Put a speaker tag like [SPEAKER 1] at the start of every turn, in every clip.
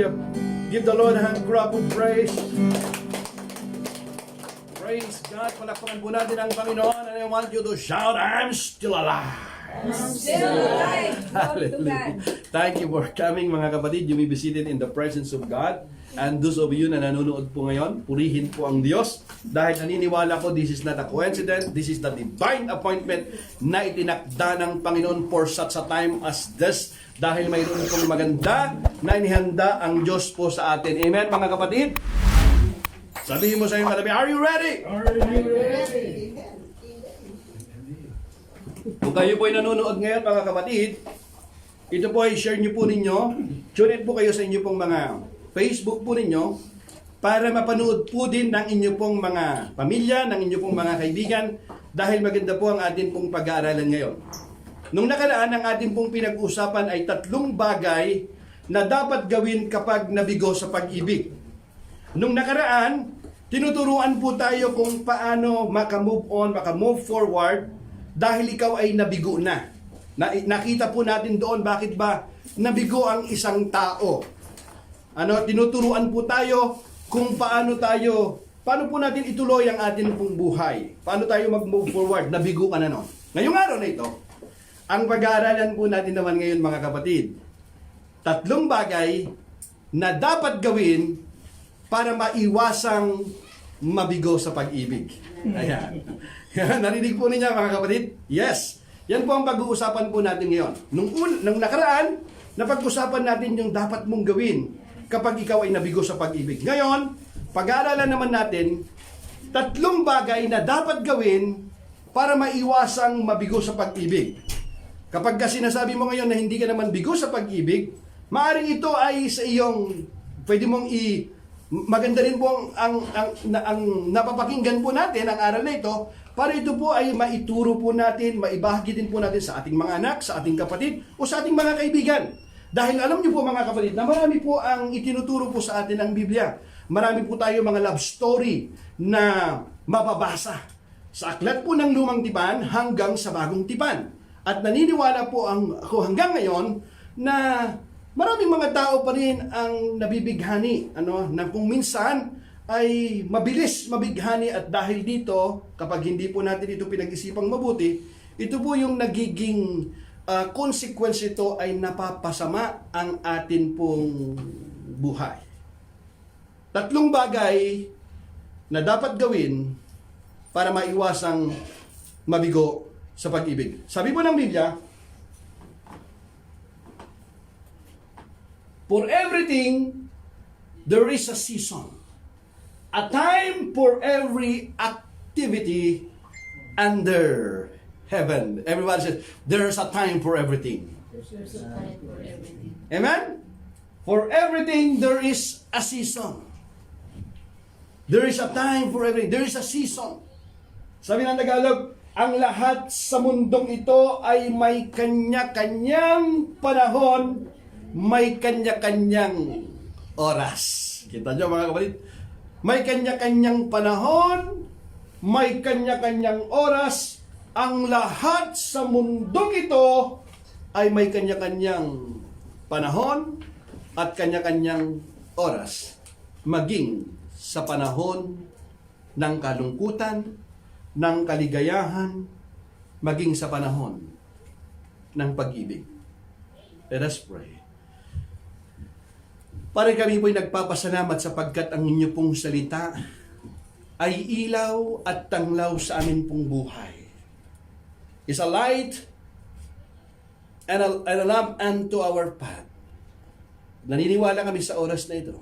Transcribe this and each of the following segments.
[SPEAKER 1] Hallelujah. Give the Lord a hand clap of praise. Praise God. Palakpakan po natin ang Panginoon. And I want you to shout, I'm still alive.
[SPEAKER 2] I'm still alive. Glory to God.
[SPEAKER 1] Hallelujah. Thank you for coming, mga kapatid. You may be seated in the presence of God. And those of you na nanonood po ngayon, purihin po ang Diyos. Dahil naniniwala ko, this is not a coincidence. This is the divine appointment na itinakda ng Panginoon for such a time as this. Dahil mayroon pong maganda na inihanda ang Diyos po sa atin. Amen, mga kapatid? Sabihin mo sa iyong katabi, are you ready?
[SPEAKER 2] Are you ready?
[SPEAKER 1] Kung kayo po ay nanonood ngayon, mga kapatid, ito po ay share nyo po ninyo. Tune in po kayo sa inyo pong mga Facebook po ninyo para mapanood po din ng inyo pong mga pamilya, ng inyo pong mga kaibigan, dahil maganda po ang atin pong pag-aaralan ngayon. Nung nakaraan, ang atin pong pinag-usapan ay 3 bagay na dapat gawin kapag nabigo sa pag-ibig. Nung nakaraan, tinuturuan po tayo kung paano maka-move on, maka-move forward dahil ikaw ay nabigo na. Nakita po natin doon bakit ba nabigo ang isang tao. Tinuturuan po tayo kung paano po natin ituloy ang atin pong buhay. Paano tayo mag-move forward, nabigo ka na no. Ngayong araw na ito, ang pag-aaralan po natin naman ngayon, mga kapatid, 3 bagay na dapat gawin para maiwasang mabigo sa pag-ibig. Ayan. Narinig po ninyo, mga kapatid? Yes. Yan po ang pag-uusapan po natin ngayon. Nung nakaraan, napag-usapan natin yung dapat mong gawin kapag ikaw ay nabigo sa pag-ibig. Ngayon, pag-aaralan naman natin 3 bagay na dapat gawin para maiwasang mabigo sa pag-ibig. Kapag kasi sinasabi mo ngayon na hindi ka naman bigo sa pag-ibig, maaaring ito ay sa iyong, pwede mong maganda rin po ang napapakinggan po natin ang aral na ito, para ito po ay maituro po natin, maibahagi din po natin sa ating mga anak, sa ating kapatid, o sa ating mga kaibigan. Dahil alam niyo po, mga kapatid, na marami po ang itinuturo po sa atin ng Biblia. Marami po tayo mga love story na mababasa sa aklat po ng Lumang Tipan hanggang sa Bagong Tipan. At naniniwala po ako hanggang ngayon na maraming mga tao pa rin ang nabibighani, na kung minsan ay mabilis mabighani, at dahil dito, kapag hindi po natin ito pinag-isipang mabuti, ito po yung nagiging consequence ito ay napapasama ang atin pong buhay. 3 bagay na dapat gawin para maiwasang mabigo sa pag-ibig. Sabi po ng Biblia, for everything, there is a season. A time for every activity under heaven. Everybody says, there's a time for everything.
[SPEAKER 2] There's a time for everything.
[SPEAKER 1] Amen? For everything, there is a season. There is a time for everything. There is a season. Sabi ng Tagalog, ang lahat sa mundong ito ay may kanya-kanyang panahon, may kanya-kanyang oras. Kita nyo, mga kapatid? May kanya-kanyang panahon, may kanya-kanyang oras. Ang lahat sa mundong ito ay may kanya-kanyang panahon at kanya-kanyang oras. Maging sa panahon ng kalungkutan, ng kaligayahan, maging sa panahon ng pag-ibig. Let us pray. Para kami po'y nagpapasalamat sapagkat ang inyo pong salita ay ilaw at tanglaw sa amin pong buhay. Is a light and a lamp unto our path. Naniniwala kami sa oras na ito.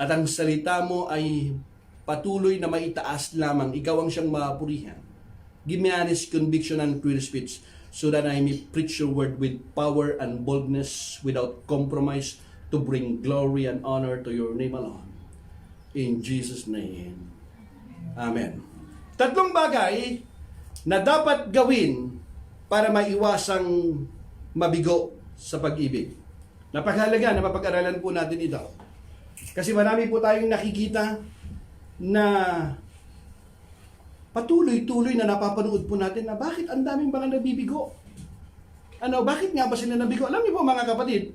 [SPEAKER 1] At ang salita mo ay patuloy na maitaas lamang. Ikaw ang siyang mapurihan. Give me honest conviction and clear speech so that I may preach your word with power and boldness without compromise to bring glory and honor to your name alone. In Jesus' name. Amen. 3 bagay na dapat gawin para maiwasang mabigo sa pag-ibig. Napakahalaga na mapag-aralan po natin ito. Kasi marami po tayong nakikita na patuloy-tuloy na napapanood po natin na bakit ang daming mga nabibigo. Bakit nga ba sila nabigo? Alam niyo po, mga kapatid,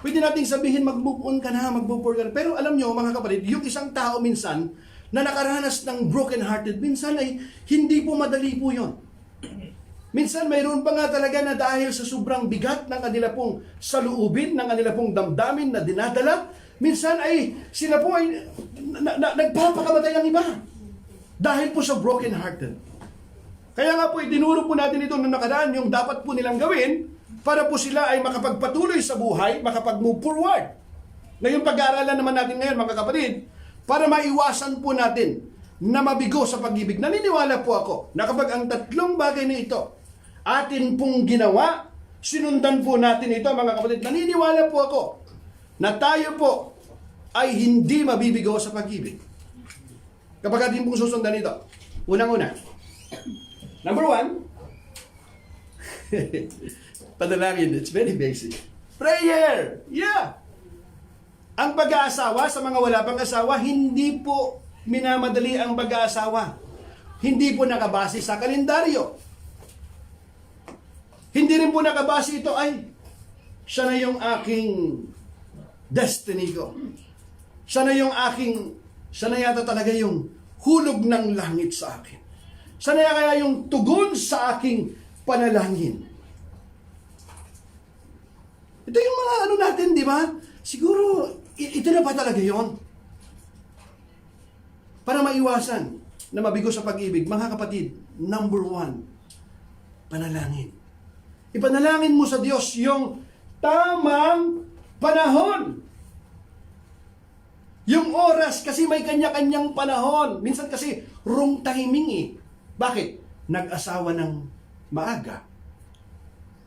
[SPEAKER 1] Pwede nating sabihin, mag-move on ka na, mag-move on ka na. Pero alam nyo, mga kapatid, yung isang tao minsan, na nakaranas ng broken-hearted, minsan ay hindi po madali po yun. Minsan mayroon pa nga talaga na dahil sa sobrang bigat ng kanila pong saluubin, ng kanila pong damdamin na dinadala, minsan ay sila po ay nagpapakamatay ang iba. Dahil po sa broken-hearted. Kaya nga po, itinuro po natin ito nung nakaraan, yung dapat po nilang gawin para po sila ay makapagpatuloy sa buhay, makapag-move forward. Ngayon, pag-aaralan naman natin ngayon, mga kapatid, para maiwasan po natin na mabigo sa pag-ibig. Naniniwala po ako na kapag ang tatlong bagay na ito atin pong ginawa, sinundan po natin ito, mga kapatid, naniniwala po ako na tayo po ay hindi mabibigo sa pag-ibig. Kapag atin pong susundan ito, unang-una, number 1, panalangin, it's very basic. Prayer! Yeah! Ang pag-aasawa, sa mga wala pang asawa, hindi po minamadali ang pag-aasawa. Hindi po nakabase sa kalendaryo. Hindi rin po nakabase ito, ay, siya na yung aking destiny ko. Siya na yata talaga yung hulog ng langit sa akin. Siya na kaya yung tugon sa aking panalangin. Ito yung mga ano natin, di ba? Siguro, ito na pa talaga yon. Para maiwasan na mabigo sa pag-ibig, mga kapatid, number 1, panalangin. Ipanalangin mo sa Diyos yung tamang panahon. Yung oras, kasi may kanya-kanyang panahon. Minsan kasi, wrong timing eh. Bakit? Nag-asawa ng maaga.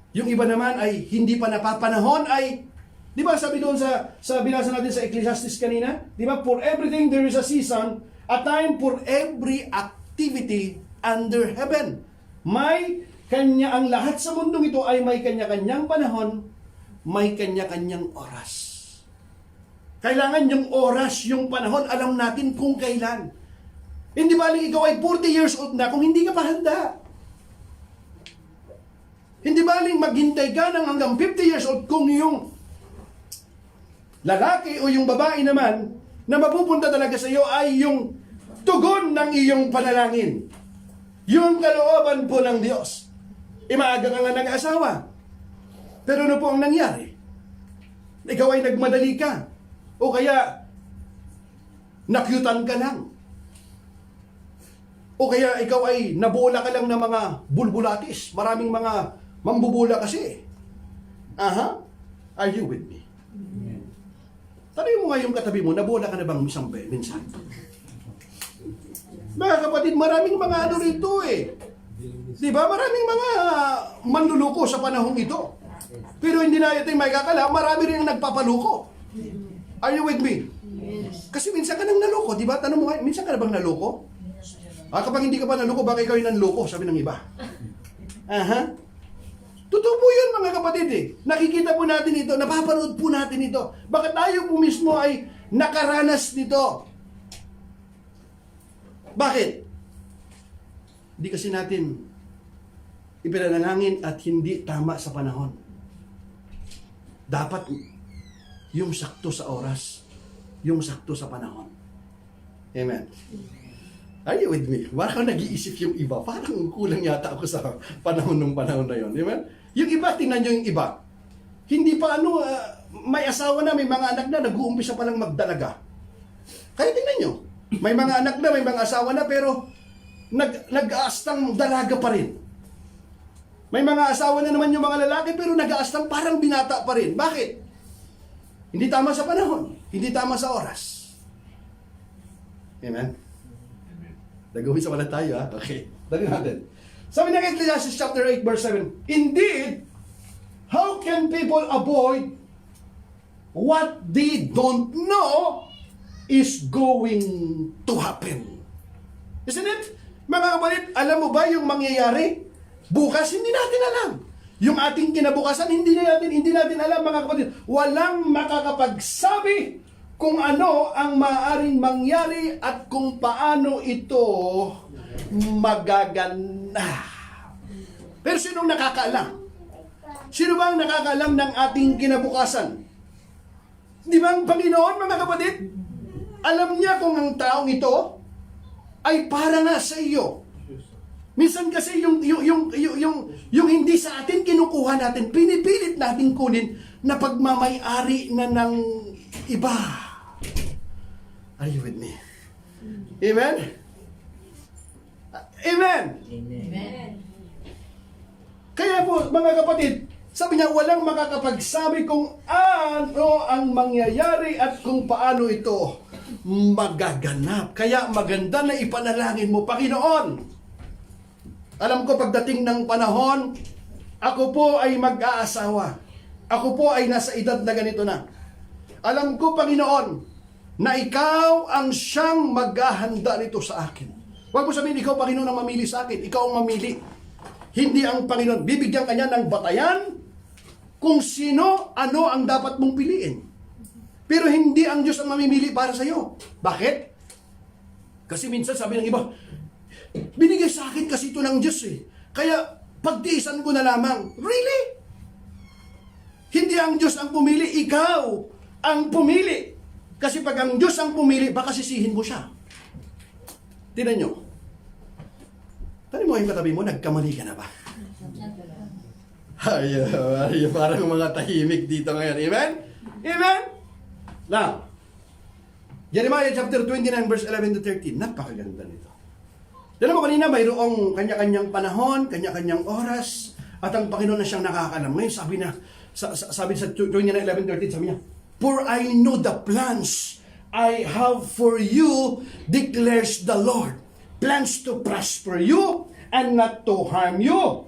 [SPEAKER 1] Yung iba naman ay hindi pa napapanahon ay, di ba sabi doon sa binasa natin sa Ecclesiastes kanina? Di ba? For everything there is a season, a time for every activity under heaven. Ang lahat sa mundong ito ay may kanya-kanyang panahon, may kanya-kanyang oras. Kailangan yung oras, yung panahon, alam natin kung kailan. Hindi baling ikaw ay 40 years old na kung hindi ka pa handa. Hindi baling maghintay ka ng hanggang 50 years old kung yung lalaki o yung babae naman na mapupunta talaga sa iyo ay yung tugon ng iyong panalangin. Yung kalooban po ng Diyos. Maaga ka nga nag-asawa. Pero ano po ang nangyari? Ikaw ay nagmadali ka. O kaya, nakyutan ka lang. O kaya ikaw ay nabola ka lang ng mga bulbulatis. Maraming mga mambubula kasi. Aha? Are you with me? Tanong mo nga yung katabi mo, nabola ka na bang minsan? Mga kapatid, maraming mga ano rito eh. Diba? Maraming mga manluluko sa panahong ito. Pero hindi na ito yung may kakala, marami rin ang nagpapaluko. Are you with me?
[SPEAKER 2] Yes.
[SPEAKER 1] Kasi minsan ka nang naloko, diba? Tanong mo nga, minsan ka na bang naloko? Kapag hindi ka pa naloko, baka ikaw yung nanloko, sabi ng iba. Aha. Totoo po yun, mga kapatid eh. Nakikita po natin ito, napapanood po natin ito. Baka tayo po mismo ay nakaranas nito. Bakit? Hindi kasi natin ipinanalangin at hindi tama sa panahon. Dapat yung sakto sa oras, yung sakto sa panahon. Amen. Are you with me? Parang nag-iisip yung iba. Parang kulang yata ako sa panahon na yun. Amen? Yung iba, tingnan nyo yung iba. Hindi pa may asawa na, may mga anak na, nag-uumpisa pa lang magdalaga. Kaya tingnan nyo. May mga anak na, may mga asawa na, pero nag-aastang dalaga pa rin. May mga asawa na naman yung mga lalaki, pero nag-aastang parang binata pa rin. Bakit? Hindi tama sa panahon. Hindi tama sa oras. Amen? Nagawin sa wala tayo, ha? Okay. Dali natin. Sabi ng Ecclesiastes chapter 8, verse 7, Indeed, how can people avoid what they don't know is going to happen? Isn't it? Mga kapatid, alam mo ba yung mangyayari? Bukas, hindi natin alam. Yung ating kinabukasan, hindi natin alam, mga kapatid. Walang makakapagsabi kung ano ang maaaring mangyari at kung paano ito magaganda. Pero sinong nakakaalam? Sino ba ang nakakaalam ng ating kinabukasan? Di ba ang Panginoon, mga kapatid? Alam niya kung ang taong ito ay para nga sa iyo. Minsan kasi yung hindi sa atin kinukuha natin, pinipilit natin kunin na pagmamay-ari na ng iba. Are you with me? Amen? Amen?
[SPEAKER 2] Amen.
[SPEAKER 1] Kaya po, mga kapatid, sabi niya, walang makakapagsabi kung ano ang mangyayari at kung paano ito magaganap. Kaya maganda na ipanalangin mo, Panginoon. Alam ko pagdating ng panahon, ako po ay mag-aasawa. Ako po ay nasa edad na ganito na. Alam ko, Panginoon, na ikaw ang siyang maghahanda nito sa akin. Huwag mo sabihin, ikaw, Panginoon, ang mamili sa akin. Ikaw ang mamili. Hindi ang Panginoon. Bibigyan ka niya ng batayan kung sino, ano ang dapat mong piliin. Pero hindi ang Diyos ang mamimili para sa iyo. Bakit? Kasi minsan sabi ng iba, binigay sa akin kasi ito ng Diyos eh. Kaya pagtiisan ko na lamang. Really? Hindi ang Diyos ang pumili, ikaw ang pumili. Kasi pag ang Diyos ang pumili, baka sisihin mo siya. Tingnan nyo. Tani mo yung katabi mo, nagkamali ka na ba? Ay, parang mga tahimik dito ngayon. Amen? Amen? Now, Jeremiah chapter 29 verse 11 to 13. Napakaganda nito. Dala mo kanina, mayroong kanya-kanyang panahon, kanya-kanyang oras, at ang Panginoon na siyang nakakalam. Ngayon, sabi sa 29:11-13, sabi niya, "For I know the plans I have for you, declares the Lord. Plans to prosper you and not to harm you.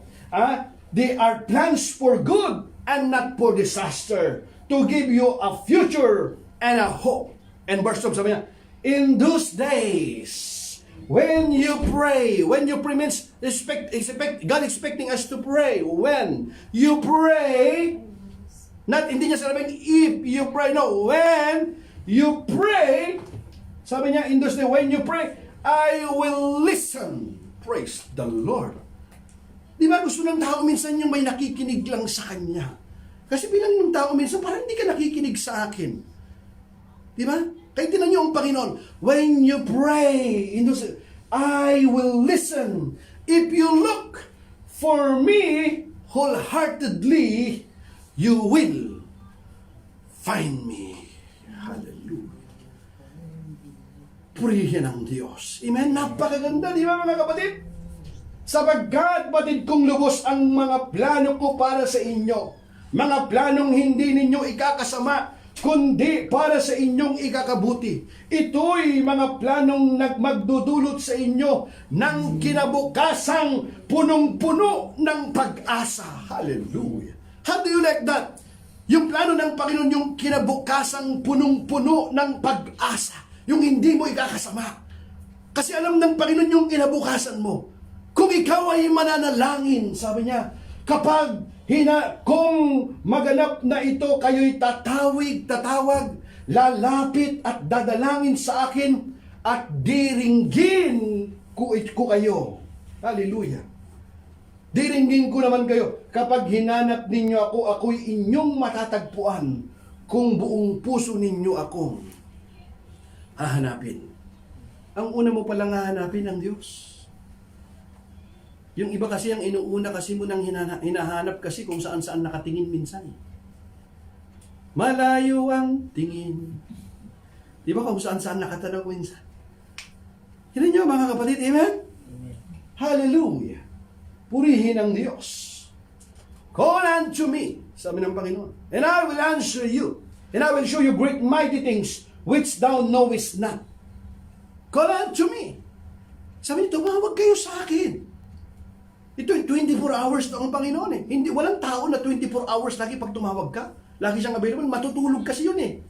[SPEAKER 1] They are plans for good and not for disaster, to give you a future and a hope." And verse 2, sabi niya, "In those days, when you pray means God expecting us to pray. When you pray, hindi niya sabihin if you pray, no, when you pray, sabi niya, in those days, when you pray, I will listen." Praise the Lord. Di ba gusto ng tao minsan yung may nakikinig lang sa kanya? Kasi bilang ng tao minsan, parang hindi ka nakikinig sa akin. Di ba? Kaya tinan niyo ang Panginoon, when you pray, I will listen. If you look for me wholeheartedly, you will find me. Hallelujah. Purihin ang Diyos. Amen? Napakaganda, di ba mga kapatid? Sapagkat batid kong lubos ang mga plano ko para sa inyo. Mga planong hindi ninyo ikakasama, kundi para sa inyong ikakabuti. Ito'y mga planong magdudulot sa inyo ng kinabukasang punong-puno ng pag-asa. Hallelujah. How do you like that? Yung plano ng Panginoon, yung kinabukasang punong-puno ng pag-asa. Yung hindi mo ikakasama. Kasi alam ng Panginoon yung kinabukasan mo. Kung ikaw ay mananalangin, sabi niya, kung maganap na ito, kayo'y tatawag, lalapit at dadalangin sa akin at diringgin ko kayo. Hallelujah. Diringgin ko naman kayo. Kapag hinanap ninyo ako, ako'y inyong matatagpuan kung buong puso ninyo akong hahanapin. Ang una mo palang hahanapin ang Diyos. Yung iba kasi ang inuuna kasi mo nang hinahanap kasi kung saan-saan nakatingin minsan. Malayo ang tingin. Di ba kung saan-saan nakatanaw minsan? Hinan nyo mga kapatid, amen? Amen. Hallelujah. Purihin ang Diyos. Call unto me, sabi ng Panginoon, and I will answer you, and I will show you great mighty things which thou knowest not. Call unto me. Sabi niyo, tumawag kayo sa akin. Ito, 24 hours na ang Panginoon eh. Walang tao na 24 hours lagi pag tumawag ka. Lagi siyang available. Matutulog kasi yun eh.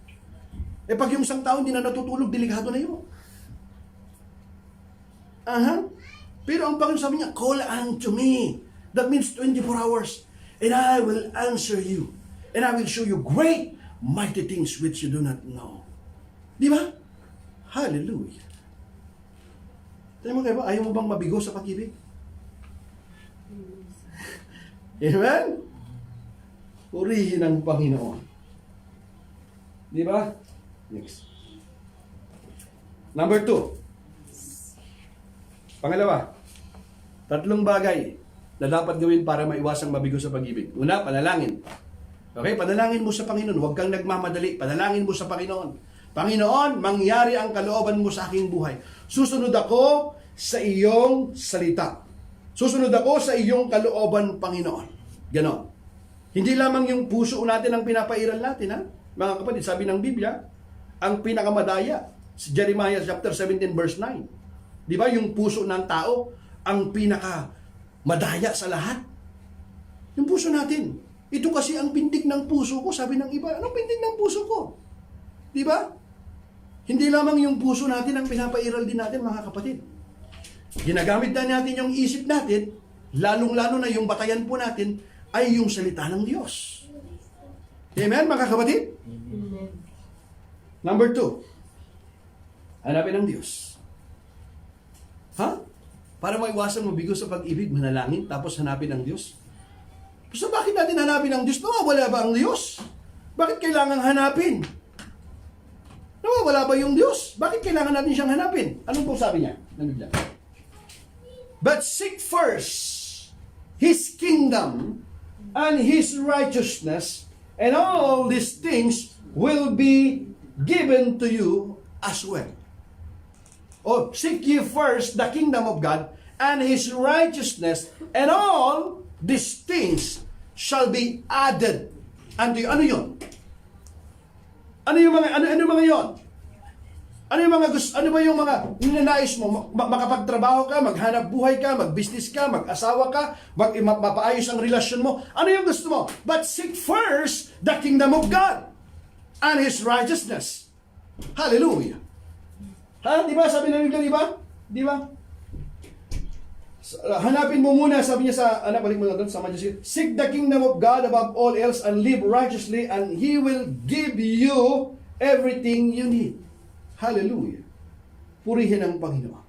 [SPEAKER 1] Pag yung isang tao hindi na natutulog, delikado na yun. Pero ang Panginoon sabi niya, call unto me. That means 24 hours. And I will answer you. And I will show you great, mighty things which you do not know. Di ba? Hallelujah. Tayo mo kayo ba? Ayaw mo bang mabigo sa pag-ibig? Amen? Purihin ang Panginoon. Di ba? Next. Number 2. Pangalawa, tatlong bagay na dapat gawin para maiwasang mabigo sa pag-ibig. Una, panalangin. Okay, panalangin mo sa Panginoon. Huwag kang nagmamadali. Panalangin mo sa Panginoon. Panginoon, mangyari ang kalooban mo sa aking buhay. Susunod ako sa iyong salita. Susunod ako sa iyong kalooban, Panginoon. Ganon. Hindi lamang yung puso natin ang pinapairal natin, ha? Mga kapatid, sabi ng Biblia, ang pinakamadaya, si Jeremiah chapter 17 verse 9. Di ba, yung puso ng tao, ang pinakamadaya sa lahat. Yung puso natin. Ito kasi ang pintig ng puso ko, sabi ng iba. Anong pintig ng puso ko? Di ba? Hindi lamang yung puso natin ang pinapairal din natin, mga kapatid. Ginagamit na natin yung isip natin, lalong-lalo na yung batayan po natin, ay yung salita ng Diyos. Amen, mga kapatid? Number 2, hanapin ang Diyos. Ha? Para maiwasan mabigo sa pag-ibig, manalangin, tapos hanapin ang Diyos. So bakit natin hanapin ang Diyos? Nawawala ba ang Diyos? Bakit kailangan hanapin? Nawawala ba yung Diyos? Bakit kailangan natin siyang hanapin? Anong po sabi niya? But seek first His kingdom and His righteousness, and all these things will be given to you as well. O, seek ye first the kingdom of God and His righteousness, and all these things shall be added unto you. Ano yun? Ano yung mga yon? Ano yung mga gusto? Ano ba yung mga ninanais mo? Makapagtrabaho ka, maghanap buhay ka, mag-business ka, mag-asawa ka, mapaayos ang relasyon mo. Ano yung gusto mo? But seek first the kingdom of God and His righteousness. Hallelujah. Ha? Di ba? Sabi ng Biblia, di ba? Di ba? Hanapin mo muna, sabi niya sa, balik mo na doon, sama niya siya. Seek the kingdom of God above all else and live righteously, and He will give you everything you need. Hallelujah. Purihin ang Panginoon.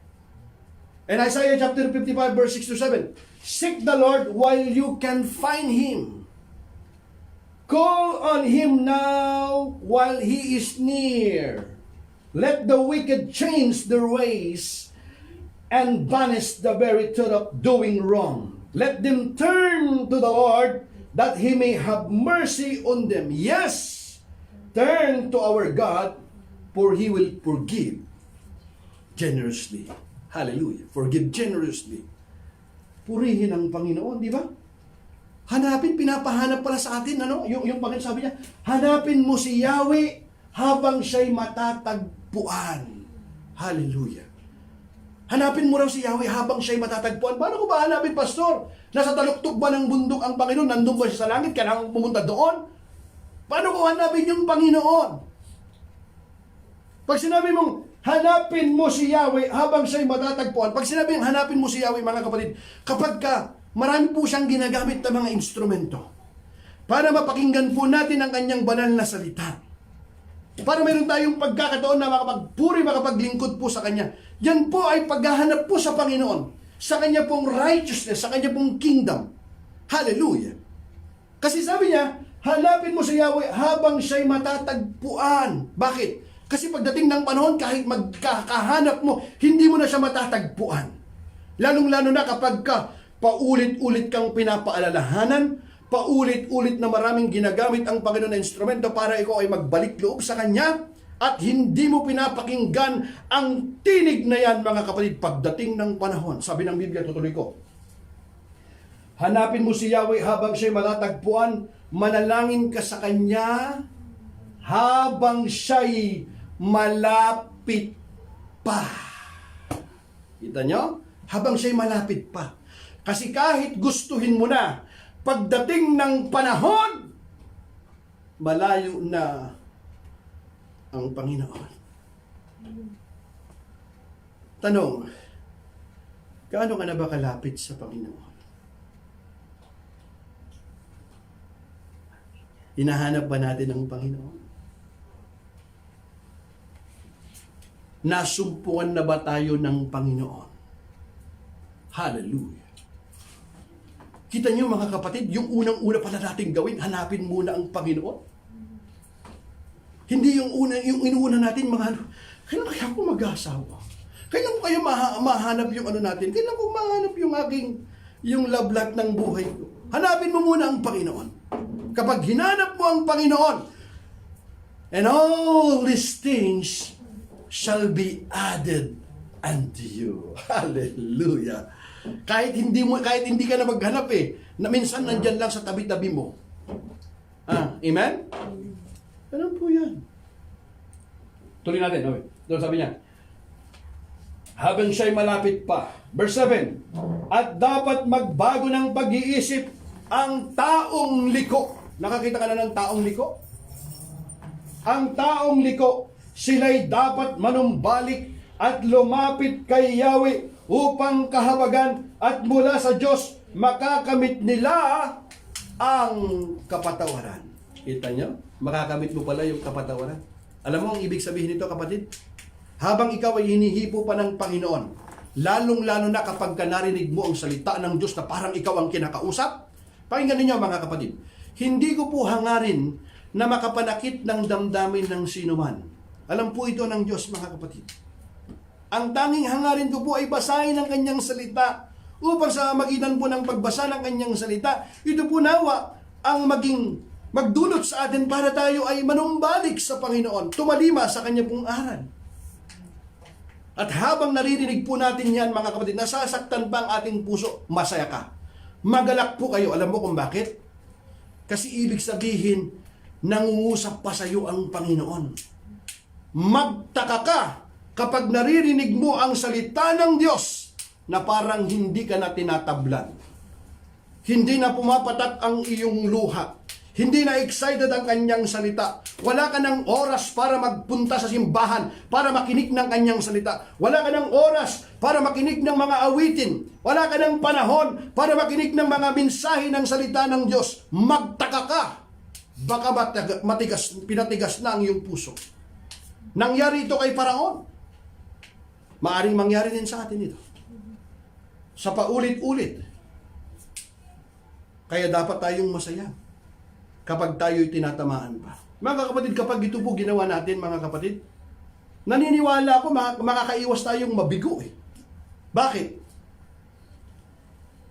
[SPEAKER 1] And Isaiah chapter 55 verse 6 to 7. Seek the Lord while you can find Him. Call on Him now while He is near. Let the wicked change their ways and banish the very thought of doing wrong. Let them turn to the Lord, that He may have mercy on them. Yes, turn to our God, for He will forgive generously. Hallelujah. Forgive generously. Purihin ang Panginoon, di ba? Hanapin, pinapahanap pala sa atin, ano? Yung Panginoon sabi niya, hanapin mo si Yahweh habang siya'y matatagpuan. Hallelujah. Hanapin mo raw si Yahweh habang siya'y matatagpuan. Paano ko ba hanapin, Pastor? Nasa taluktok ba ng bundok ang Panginoon? Nandun ba siya sa langit? Kailangan pumunta doon? Paano ko hanapin yung Panginoon? Pag sinabi mong, hanapin mo si Yahweh habang siya'y matatagpuan. Pag sinabi mong hanapin mo si Yahweh, mga kapatid, kapag ka, marami po siyang ginagamit na mga instrumento para mapakinggan po natin ang kanyang banal na salita. Para mayroon tayong pagkakataon na makapagpuri, makapaglingkod po sa Kanya. Yan po ay paghahanap po sa Panginoon, sa Kanya pong righteousness, sa Kanya pong kingdom. Hallelujah. Kasi sabi niya, hanapin mo si Yahweh habang siya'y matatagpuan. Bakit? Kasi pagdating ng panahon, kahit magkakahanap mo, hindi mo na siya matatagpuan. Lalong-lalo na kapag ka paulit-ulit kang pinapaalalahanan, paulit-ulit na maraming ginagamit ang Panginoon na instrumento para ikaw ay magbalik loob sa Kanya, at hindi mo pinapakinggan ang tinig na yan, mga kapatid, pagdating ng panahon. Sabi ng Biblia, tutuloy ko, hanapin mo si Yahweh habang siya'y matatagpuan, manalangin ka sa Kanya habang siya'y malapit pa. Kita nyo? Habang siya'y malapit pa. Kasi kahit gustuhin mo na, pagdating ng panahon, malayo na ang Panginoon. Tanong, gaano ka na ba kalapit sa Panginoon? Hinahanap ba natin ang Panginoon? Nasumpungan na ba tayo ng Panginoon? Hallelujah. Kita niyo, mga kapatid, yung unang-una pala natin gawin, hanapin muna ang Panginoon. Hindi yung inuuna natin mga ano, kailan kaya ako mag-asawa? Kailan ko kaya mahanap yung ano natin? Kailan ko mahanap yung love life ng buhay ko? Hanapin mo muna ang Panginoon. Kapag hinanap mo ang Panginoon, and all these things shall be added unto you. Hallelujah. Kahit hindi ka na maghanap na minsan nandyan lang sa tabi-tabi mo. Amen? Ganun po yan. Tuloy natin. Okay. Doon sabi niya, habang siya'y malapit pa. Verse 7, at dapat magbago ng pag-iisip ang taong liko. Nakakita ka na ng taong liko? Ang taong liko, sila'y dapat manumbalik at lumapit kay Yahweh upang kahabagan at mula sa Diyos makakamit nila ang kapatawaran. Kita nyo? Makakamit mo pala yung kapatawaran. Alam mo ang ibig sabihin nito, kapatid? Habang ikaw ay hinihipo pa ng Panginoon, lalong-lalo na kapag ka narinig mo ang salita ng Diyos na parang ikaw ang kinakausap, pakinggan ninyo mga kapatid, hindi ko po hangarin na makapanakit ng damdamin ng sinuman. Alam po ito ng Diyos mga kapatid. Ang tanging hangarin ko po ay basahin ang kanyang salita upang sa magitan po ng pagbasa ng kanyang salita, ito po nawa ang magdulot sa atin para tayo ay manumbalik sa Panginoon, tumalima sa kanya pong aral. At habang naririnig po natin yan mga kapatid, nasasaktan pa ang ating puso, masaya ka. Magalak po kayo. Alam mo kung bakit? Kasi ibig sabihin, nangungusap pa sa iyo ang Panginoon. Magtaka ka kapag naririnig mo ang salita ng Diyos na parang hindi ka na tinatablan. Hindi na pumapatak ang iyong luha. Hindi na excited ang kanyang salita. Wala ka ng oras para magpunta sa simbahan, para makinig ng kanyang salita. Wala ka ng oras para makinig ng mga awitin. Wala ka ng panahon para makinig ng mga mensahe ng salita ng Diyos. Magtaka ka. Baka pinatigas na ang iyong puso. Nangyari ito kay Paraon. Maaring mangyari din sa atin ito. Sa paulit-ulit. Kaya dapat tayong masaya kapag tayo'y tinatamaan pa. Mga kapatid, kapag ito po ginawa natin, mga kapatid, naniniwala ako makakaiwas tayong mabigo . Bakit?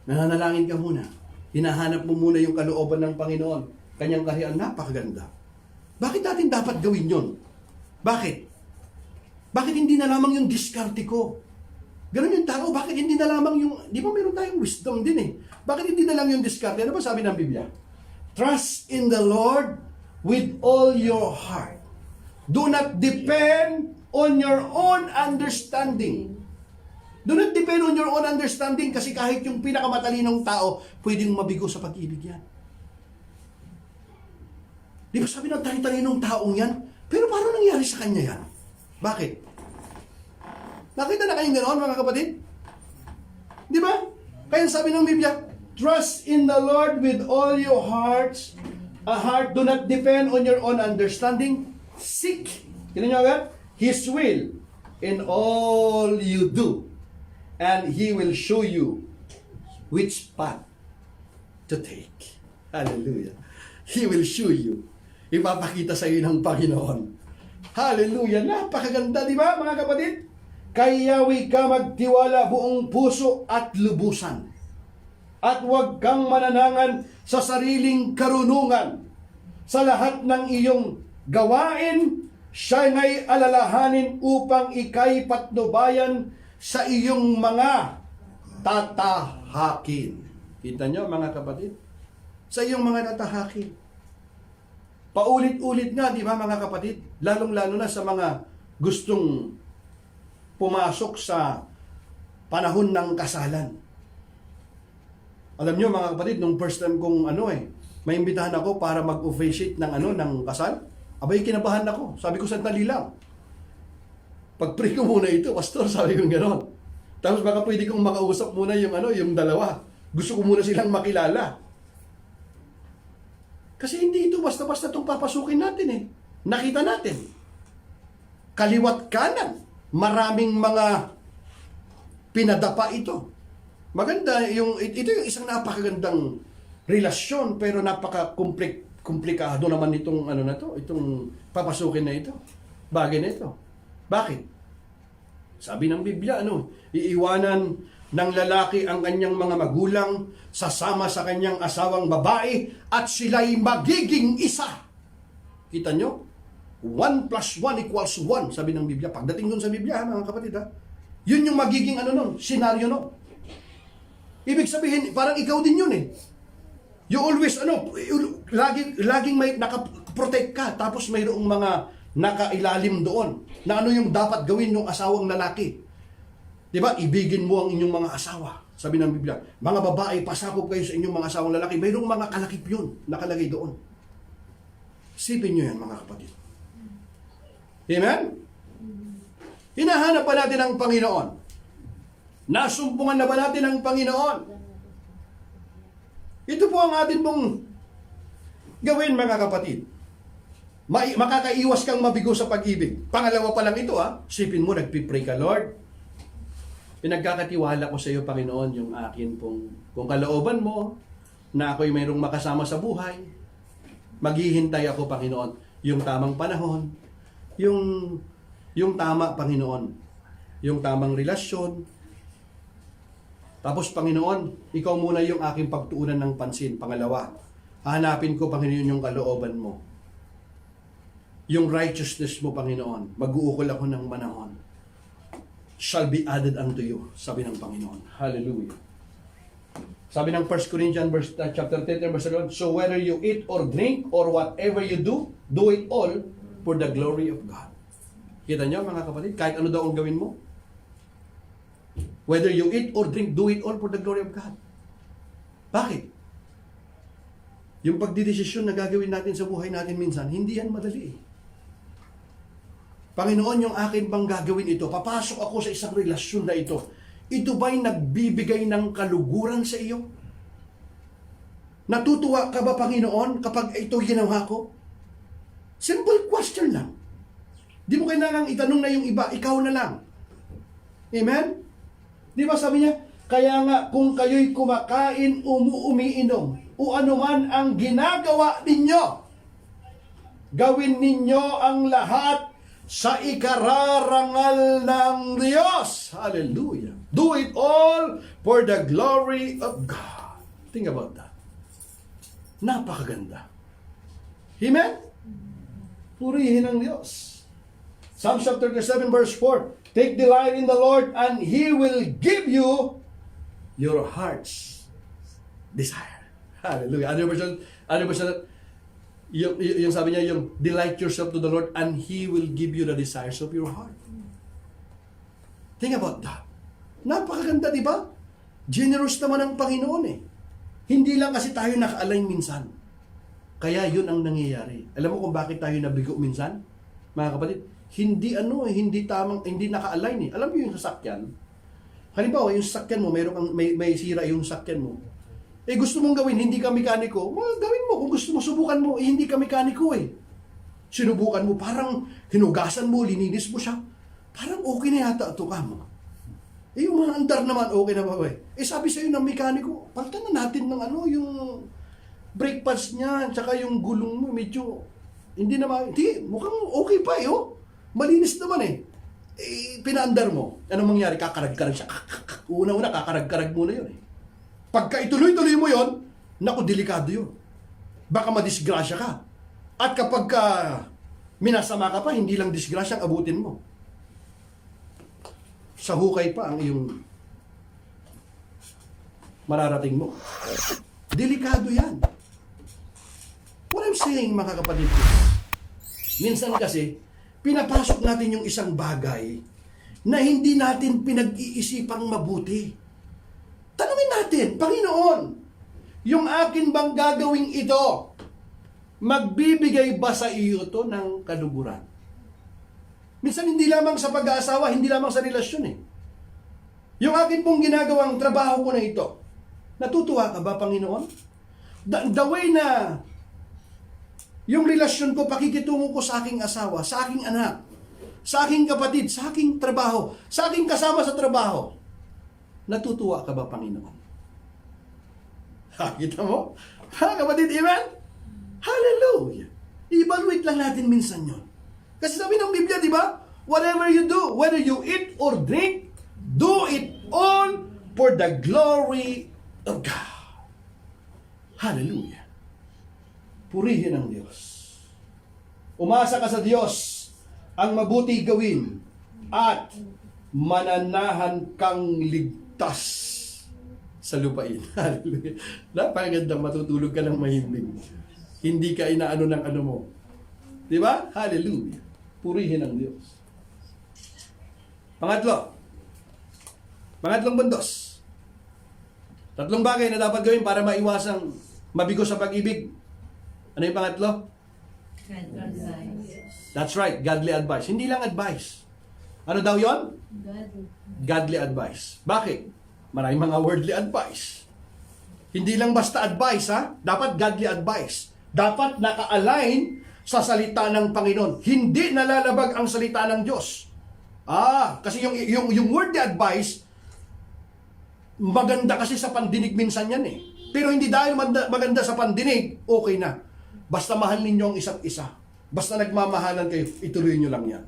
[SPEAKER 1] Nananalangin ka muna. Hinahanap mo muna yung kalooban ng Panginoon. Kanyang kaharian, napakaganda. Bakit natin dapat gawin yon? Bakit? Bakit hindi na lamang yung diskarte ko? Ganun yung tao, bakit hindi na lamang yung, di ba meron tayong wisdom din Bakit hindi na lang yung diskarte? Ano ba sabi ng Biblia? Trust in the Lord with all your heart. Do not depend on your own understanding. Do not depend on your own understanding kasi kahit yung pinakamatalinong tao, pwedeng mabigo sa pag-ibig yan. Di ba sabi ng talinong taong yan? Pero paano nangyari sa kanya yan? Bakit? Nakita na kayong ganoon mga kapatid? Di ba? Kaya sabi ng Biblia, trust in the Lord with all your hearts. A heart, do not depend on your own understanding. Seek, yun nyo agad? His will in all you do. And He will show you which path to take. Hallelujah. He will show you. Ipapakita sa iyo ng Panginoon. Hallelujah. Napakaganda, di ba mga kapatid? Kay Yahweh ka magtiwala buong puso at lubusan. At huwag kang mananangan sa sariling karunungan. Sa lahat ng iyong gawain, siya ngay alalahanin upang ikay patnubayan sa iyong mga tatahakin. Kita nyo mga kapatid? Sa iyong mga tatahakin. Paulit-ulit nga, di ba mga kapatid? Lalong-lalo na sa mga gustong pumasok sa panahon ng kasalan. Alam nyo mga kapatid, nung first time kong may imbitahan ako para mag-officiate ng kasal, abay kinabahan ako. Sabi ko, sandali lang. Pag-pray ko muna ito, pastor, sabi ko gano'n. Tapos baka pwede kong makausap muna yung dalawa. Gusto ko muna silang makilala. Kasi hindi ito basta-basta itong papasukin natin Nakita natin. Kaliwat kanan. Maraming mga pinadapa ito. Maganda, ito yung isang napakagandang relasyon pero komplikado naman itong ano na to, itong papasukin na ito. Bagay na ito. Bakit? Sabi ng Biblia, iiwanan ng lalaki ang kanyang mga magulang, sasama sa kanyang asawang babae, at sila'y magiging isa. Kita nyo? 1 + 1 = 1, sabi ng Biblia. Pagdating dun sa Biblia, mga kapatid, yun yung magiging senaryo nun. Ibig sabihin, parang ikaw din yun eh. You always, laging may nakaprotect ka, tapos mayroong mga nakailalim doon, na yung dapat gawin ng asawang lalaki. Diba? Ibigin mo ang inyong mga asawa. Sabi ng Biblia, mga babae, pasakop kayo sa inyong mga asawang lalaki. Mayroong mga kalakip yun, nakalagay doon. Sipin nyo yan, mga kapatid. Amen? Hinahanap pa natin ang Panginoon. Nasumpungan na ba natin ang Panginoon? Ito po ang atin pong gawin, mga kapatid. Makakaiwas kang mabigo sa pag-ibig. Pangalawa pa lang ito, sipin mo, nagpipray ka, Lord. Pinagkakatiwala ko sa iyo, Panginoon, yung akin pong, kung kalooban mo, na ako'y mayroong makasama sa buhay, maghihintay ako, Panginoon, yung tamang panahon, yung tama, Panginoon, yung tamang relasyon. Tapos, Panginoon, ikaw muna yung aking pagtuunan ng pansin. Pangalawa, hanapin ko, Panginoon, yung kalooban mo. Yung righteousness mo, Panginoon, mag-uukol ako ng manahon, shall be added unto you, sabi ng Panginoon. Hallelujah. Sabi ng 1 Corinthians chapter 10, verse 1, so whether you eat or drink or whatever you do, do it all for the glory of God. Kita niyo, mga kapatid, kahit ano daw ang gawin mo, whether you eat or drink, do it all for the glory of God. Bakit? Yung pagdidesisyon na gagawin natin sa buhay natin minsan, hindi yan madali. Panginoon, yung akin bang gagawin ito? Papasok ako sa isang relasyon na ito. Ito ba'y nagbibigay ng kaluguran sa iyo? Natutuwa ka ba, Panginoon, kapag ito ginawa ko? Simple question lang. Di mo kailangang itanong na yung iba, ikaw na lang. Amen? Di ba sabi niya, kaya nga kung kayo'y kumakain, umiinom, o anuman ang ginagawa ninyo, gawin ninyo ang lahat sa ikararangal ng Diyos. Hallelujah. Do it all for the glory of God. Think about that. Napakaganda. Amen? Purihin ang Diyos. Psalm chapter 37 verse 4. Take delight in the Lord and He will give you your heart's desire. Hallelujah. Ano version? Yung sabi niya, yung delight yourself to the Lord and He will give you the desires of your heart. Think about that. Napakaganda, di ba? Generous naman ang Panginoon eh. Hindi lang kasi tayo naka-align minsan. Kaya yun ang nangyayari. Alam mo kung bakit tayo nabigo minsan? Mga kapatid, hindi naka-align eh. Alam mo yung sasakyan? Halimbawa, yung sasakyan mo, may sira yung sasakyan mo. Gusto mong gawin, hindi ka mekaniko, gawin mo. Kung gusto mo, subukan mo, hindi ka mekaniko eh. Sinubukan mo, parang hinugasan mo, lininis mo siya. Parang okay na yata ito ka mo. Yung mga andar naman, okay na ba eh? Sabi sa'yo ng mekaniko, palitan na natin ng yung brake pads niya, tsaka yung gulong mo, medyo, mukhang okay pa eh, Malinis naman eh. Pinaandar mo. Anong mangyari? Kakarag-karag siya. Una-una, kakarag-karag muna yun eh. Pagka ituloy-tuloy mo yon, naku, delikado yun. Baka madisgrasya ka. At kapag minasama ka pa, hindi lang disgrasya ang abutin mo. Sa hukay pa ang iyong mararating mo. Delikado yan. What I'm saying, mga kapatid ko, minsan kasi, pinapasok natin yung isang bagay na hindi natin pinag-iisipang mabuti. Tanungin natin, Panginoon, yung akin bang gagawing ito, magbibigay ba sa iyo to ng kaluguran? Minsan hindi lamang sa pag-aasawa, hindi lamang sa relasyon eh. Yung akin pong ginagawang trabaho ko na ito, natutuwa ka ba, Panginoon? The way na yung relasyon ko, pakikitungo ko sa aking asawa, sa aking anak, sa aking kapatid, sa aking trabaho, sa aking kasama sa trabaho, natutuwa ka ba, Panginoon? Kita mo? Ha, kapatid, amen? Hallelujah! I-evaluate lang natin minsan yun. Kasi sabi ng Biblia, di ba? Whatever you do, whether you eat or drink, do it all for the glory of God. Hallelujah! Purihin ang Diyos. Umasa ka sa Diyos ang mabuti gawin at mananahan kang ligtas sa lupain. Hallelujah. Napakagandang matutulog ka ng mahimbing. Hindi ka inaano ng ano mo. Di ba? Hallelujah. Purihin ang Diyos. Pangatlong bundos. Tatlong bagay na dapat gawin para maiwasang mabigo sa pag-ibig. Ano yung pangatlo? That's right, godly advice. Hindi lang advice. Ano daw yon? Godly advice. Bakit? Maraming mga worldly advice. Hindi lang basta advice, ha? Dapat godly advice. Dapat naka-align sa salita ng Panginoon. Hindi nalalabag ang salita ng Diyos. Kasi yung worldly advice, maganda kasi sa pandinig minsan yan eh. Pero hindi dahil maganda sa pandinig, okay na. Basta mahal ninyo ang isa't isa. Basta nagmamahalan kayo, ituloy nyo lang yan.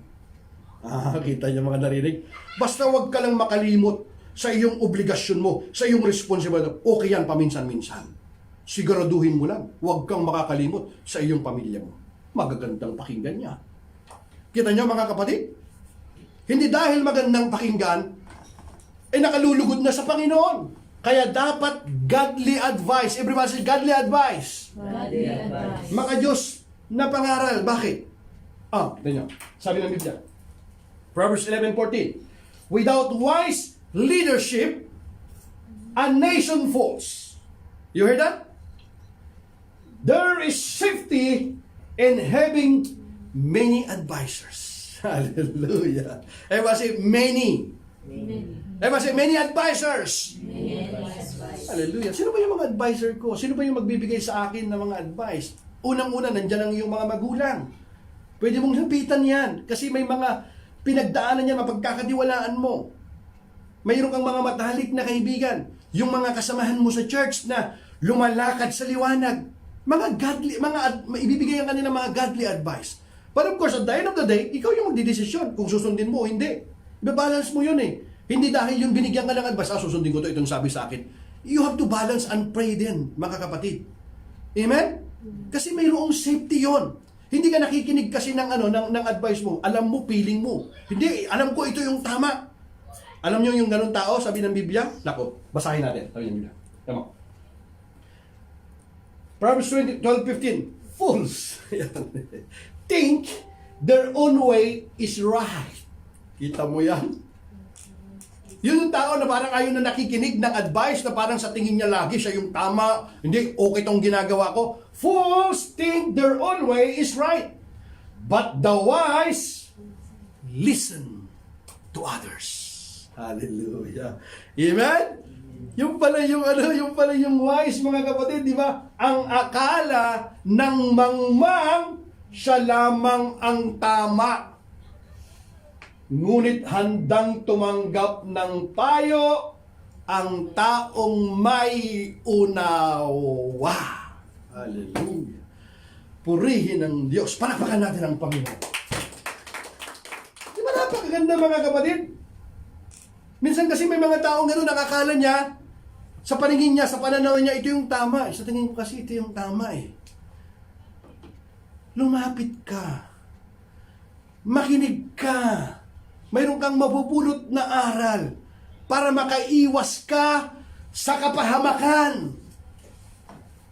[SPEAKER 1] Kita niyo mga narinig? Basta wag ka lang makalimot sa iyong obligasyon mo, sa iyong responsibilidad. Okay yan paminsan-minsan. Siguraduhin mo lang, wag kang makakalimot sa iyong pamilya mo. Magagandang pakinggan niya. Kita niyo mga kapatid? Hindi dahil magandang pakinggan, nakalulugod na sa Panginoon. Kaya dapat godly advice. Everybody say godly advice.
[SPEAKER 2] Godly advice.
[SPEAKER 1] Mga Diyos na pangaral. Bakit? Tignan nyo. Sabi ng Biblia. Proverbs 11:14. Without wise leadership, a nation falls. You heard that? There is safety in having many advisors. Hallelujah. Everybody say many. Everybody say many advisors. Hallelujah. Sino ba yung mga advisor ko? Sino ba yung magbibigay sa akin ng mga advice? Unang-una, nandyan ang iyong mga magulang. Pwede mong lapitan yan. Kasi may mga pinagdaanan yan, mapagkakatiwalaan mo. Mayroon kang mga matalik na kaibigan. Yung mga kasamahan mo sa church na lumalakad sa liwanag. Mga godly, ibibigay ang kanilang mga godly advice. But of course, at the end of the day, ikaw yung magdidesisyon kung susundin mo o hindi. Ibabalance mo yun eh. Hindi dahil yung binigyan ka ng advice, susundin ko itong sabi sa akin. You have to balance and pray din, mga kapatid. Amen? Kasi mayroong safety yon. Hindi ka nakikinig kasi ng advice mo. Alam mo, feeling mo. Hindi, alam ko ito yung tama. Alam niyo yung ganun tao, sabi ng Biblia? Nako, basahin natin. Sabi ng Biblia. Tama. Proverbs 12:15. Fools think their own way is right. Kita mo yan? Yun yung tao na parang ayaw na nakikinig ng advice na parang sa tingin niya lagi siya yung tama. Hindi, okay tong ginagawa ko. Fools think their own way is right. But the wise listen to others. Hallelujah. Amen? Yung pala yung wise, mga kapatid, di ba? Ang akala ng mangmang, siya lamang ang tama. Ngunit handang tumanggap ng payo ang taong may unawa. Hallelujah. Purihin ang Diyos. Palakpakan natin ang Panginoon. Di ba napakaganda, mga kapatid? Minsan kasi may mga taong gano'n, nakakala niya, sa paningin niya, sa pananaw niya, ito yung tama. Sa tingin ko kasi ito yung tama eh. Lumapit ka. Makinig ka. Mayroon kang mapupulot na aral para makaiwas ka sa kapahamakan.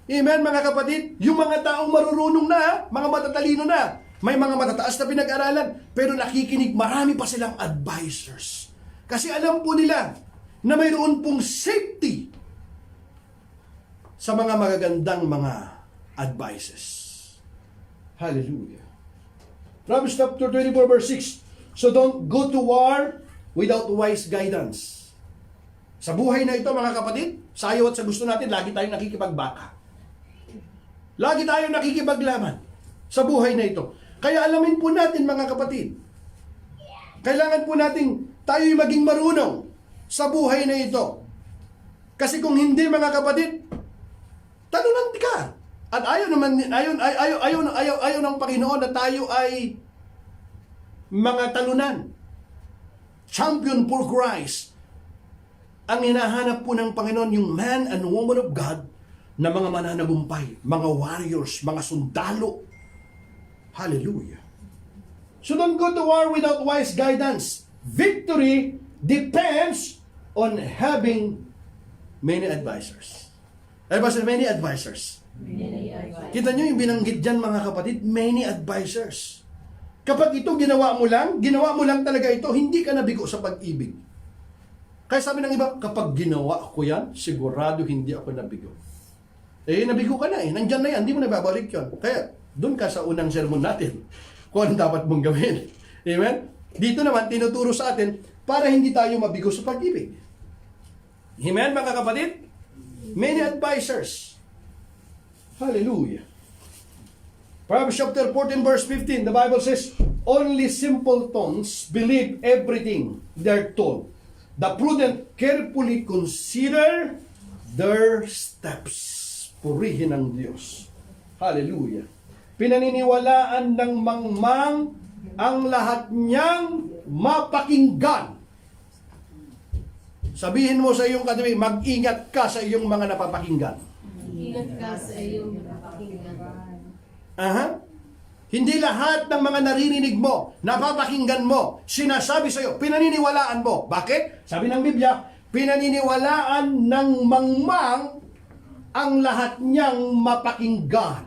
[SPEAKER 1] Amen, mga kapatid? Yung mga taong marurunong na, mga matatalino na, may mga matataas na pinag-aralan, pero nakikinig, marami pa silang advisors. Kasi alam po nila na mayroon pong safety sa mga magagandang mga advices. Hallelujah. Proverbs chapter 24 verse 6. So don't go to war without wise guidance. Sa buhay na ito, mga kapatid, sa ayaw at sa gusto natin, lagi tayong nakikipagbaka. Lagi tayong nakikipaglaban sa buhay na ito. Kaya alamin po natin, mga kapatid, kailangan po natin tayo'y maging marunong sa buhay na ito. Kasi kung hindi, mga kapatid, talunan ka. At ayaw ng Panginoon na tayo ay mga talunan. Champion for Christ. Ang hinahanap po ng Panginoon yung man and woman of God na mga mananagumpay, mga warriors, mga sundalo. Hallelujah. So don't go to war without wise guidance. Victory depends on having many advisors. Many advisors. Kita nyo yung binanggit dyan mga kapatid, many advisors. Kapag ito ginawa mo lang talaga ito, hindi ka nabigo sa pag-ibig. Kaya sabi ng iba, kapag ginawa ko yan, sigurado hindi ako nabigo. Nabigo ka na nandyan na yan, hindi mo nababalik yun. Kaya, doon ka sa unang sermon natin, kung ano dapat mong gawin. Amen? Dito naman, tinuturo sa atin, para hindi tayo mabigo sa pag-ibig. Amen, mga kapatid? Many advisors. Hallelujah. Proverbs chapter 14 verse 15, the Bible says, only simpletons believe everything they're told. The prudent carefully consider their steps. Purihin ang Diyos. Hallelujah. Pinaniniwalaan ng mangmang ang lahat niyang mapakinggan. Sabihin mo sa iyong katabi, mag-ingat ka sa iyong mga napapakinggan.
[SPEAKER 2] Ingat ka sa iyong napakinggan.
[SPEAKER 1] Hindi lahat ng mga naririnig mo, napapakinggan mo, sinasabi sa iyo, pinaniniwalaan mo. Bakit? Sabi ng Biblia, pinaniniwalaan ng mangmang ang lahat niyang mapakinggan.